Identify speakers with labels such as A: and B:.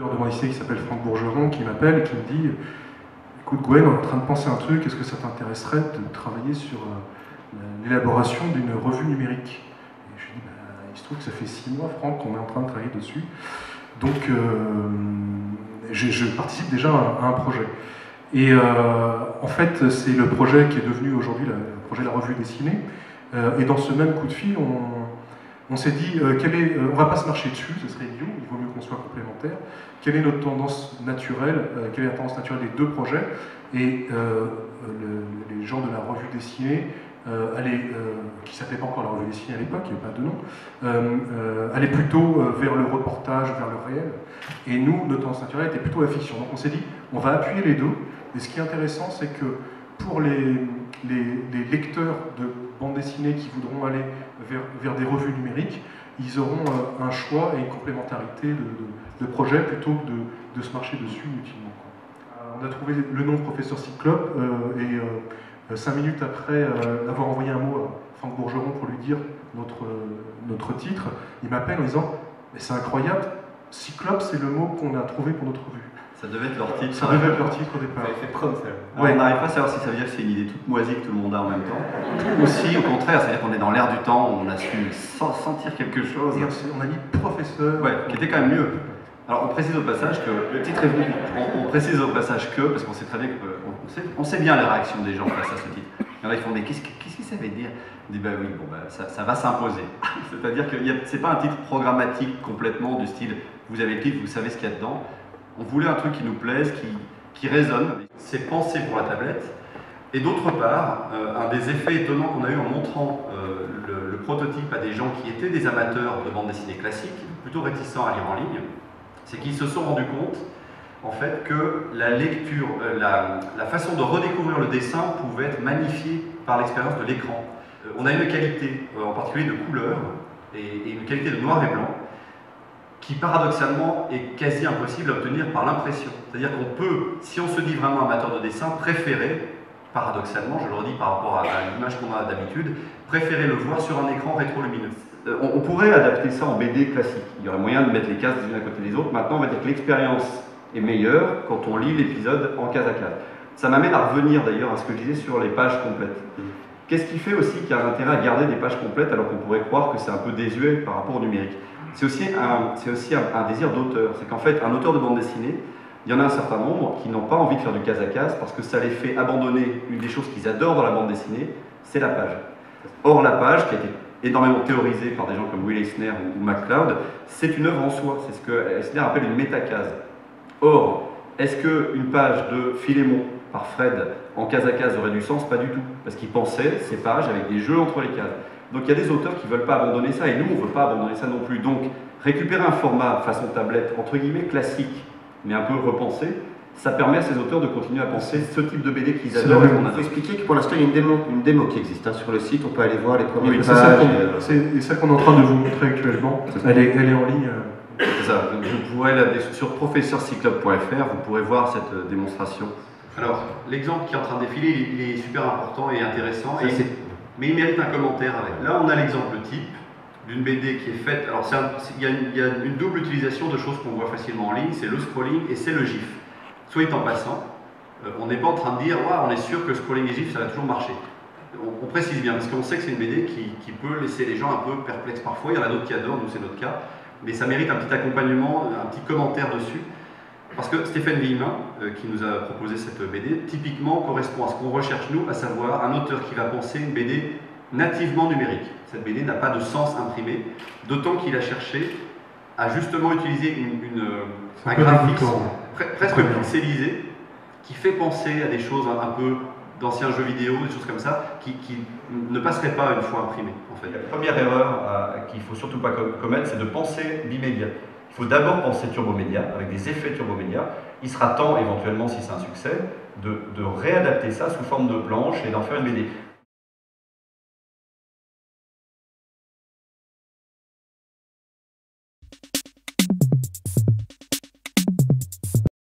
A: De bande dessinée qui s'appelle Franck Bourgeron qui m'appelle et qui me dit écoute Gwen, on est en train de penser un truc, est-ce que ça t'intéresserait de travailler sur l'élaboration d'une revue numérique? Et je lui dis il se trouve que ça fait 6 mois Franck qu'on est en train de travailler dessus, donc je participe déjà à un projet. Et en fait c'est le projet qui est devenu aujourd'hui le projet de la revue dessinée, et dans ce même coup de fil on s'est dit, on ne va pas se marcher dessus, ce serait idiot, il vaut mieux qu'on soit complémentaires. Quelle est notre tendance naturelle, quelle est la tendance naturelle des deux projets? Et les gens de la revue dessinée, qui ne s'appelait pas encore la revue dessinée à l'époque, il n'y avait pas de nom, allaient plutôt vers le reportage, vers le réel. Et nous, notre tendance naturelle était plutôt la fiction. Donc on s'est dit, on va appuyer les deux. Et ce qui est intéressant, c'est que pour les lecteurs de bande dessinée qui voudront aller vers des revues numériques, ils auront un choix et une complémentarité de projets plutôt que de se marcher dessus inutilement. On a trouvé le nom de Professeur Cyclope et 5 minutes après avoir envoyé un mot à Franck Bourgeron pour lui dire notre titre, il m'appelle en disant « c'est incroyable, Cyclope c'est le mot qu'on a trouvé pour notre revue ».
B: Ça devait être leur titre.
A: Ça devait être leur titre au départ.
B: Ça avait fait preuve, ça. Ouais. On n'arrive pas à savoir si ça veut dire que c'est une idée toute moisie que tout le monde a en même temps. Ou si, au contraire, c'est-à-dire qu'on est dans l'air du temps, on a su sentir quelque chose.
A: Et on a dit professeur.
B: Ouais, qui était quand même mieux. Alors on précise au passage que le titre est venu. On précise au passage que, parce qu'on sait très bien on sait bien les réactions des gens face à ce titre. Il y en a qui font mais qu'est-ce que ça veut dire? On dit bah oui, bon bah ça va s'imposer. C'est-à-dire que c'est pas un titre programmatique complètement du style vous avez le titre, vous savez ce qu'il y a dedans. On voulait un truc qui nous plaise, qui résonne. C'est pensé pour la tablette. Et d'autre part, un des effets étonnants qu'on a eu en montrant le prototype à des gens qui étaient des amateurs de bande dessinée classique, plutôt réticents à lire en ligne, c'est qu'ils se sont rendus compte en fait que la lecture, la façon de redécouvrir le dessin pouvait être magnifiée par l'expérience de l'écran. On a une qualité, en particulier de couleur, et une qualité de noir et blanc, qui paradoxalement est quasi impossible à obtenir par l'impression. C'est-à-dire qu'on peut, si on se dit vraiment amateur de dessin, préférer, paradoxalement, je le redis par rapport à l'image qu'on a d'habitude, préférer le voir sur un écran rétrolumineux. On pourrait adapter ça en BD classique. Il y aurait moyen de mettre les cases les unes à côté des autres. Maintenant, on va dire que l'expérience est meilleure quand on lit l'épisode en case à case. Ça m'amène à revenir d'ailleurs à ce que je disais sur les pages complètes. Qu'est-ce qui fait aussi qu'il y a un intérêt à garder des pages complètes alors qu'on pourrait croire que c'est un peu désuet par rapport au numérique? C'est aussi un désir d'auteur. C'est qu'en fait, un auteur de bande dessinée, il y en a un certain nombre qui n'ont pas envie de faire du case à case parce que ça les fait abandonner une des choses qu'ils adorent dans la bande dessinée, c'est la page. Or, la page, qui a été énormément théorisée par des gens comme Will Eisner ou MacLeod, c'est une œuvre en soi. C'est ce que Eisner appelle une métacase. Or, est-ce qu'une page de Philémon par Fred en case à case aurait du sens? Pas du tout. Parce qu'il pensait ces pages avec des jeux entre les cases. Donc il y a des auteurs qui ne veulent pas abandonner ça, et nous on ne veut pas abandonner ça non plus. Donc récupérer un format façon tablette, entre guillemets classique, mais un peu repensé, ça permet à ces auteurs de continuer à penser ce type de BD qu'ils adorent.
C: Il faut expliquer que pour l'instant il y a une démo qui existe sur le site, on peut aller voir les premières pages.
A: C'est celle qu'on est en train de vous montrer actuellement, elle est en ligne.
B: C'est ça, vous pourrez sur professeurcyclope.fr, vous pourrez voir cette démonstration. Alors, l'exemple qui est en train de défiler, il est super important et intéressant. Mais il mérite un commentaire avec. Là, on a l'exemple type d'une BD qui est faite. Alors, il y a une double utilisation de choses qu'on voit facilement en ligne, c'est le scrolling et c'est le GIF. Soit en passant, on n'est pas en train de dire on est sûr que scrolling et GIF ça va toujours marcher. On précise bien parce qu'on sait que c'est une BD qui peut laisser les gens un peu perplexes parfois. Il y en a d'autres qui adorent, nous c'est notre cas. Mais ça mérite un petit accompagnement, un petit commentaire dessus. Parce que Stéphane Villemin, qui nous a proposé cette BD, typiquement correspond à ce qu'on recherche nous, à savoir un auteur qui va penser une BD nativement numérique. Cette BD n'a pas de sens imprimé, d'autant qu'il a cherché à justement utiliser un graphisme presque pixelisé, qui fait penser à des choses un peu d'anciens jeux vidéo, des choses comme ça, qui ne passeraient pas une fois imprimées. En fait. La première erreur qu'il ne faut surtout pas commettre, c'est de penser bimédia. Il faut d'abord penser turbomédia, avec des effets turbomédia. Il sera temps, éventuellement, si c'est un succès, de réadapter ça sous forme de planche et d'en faire une BD.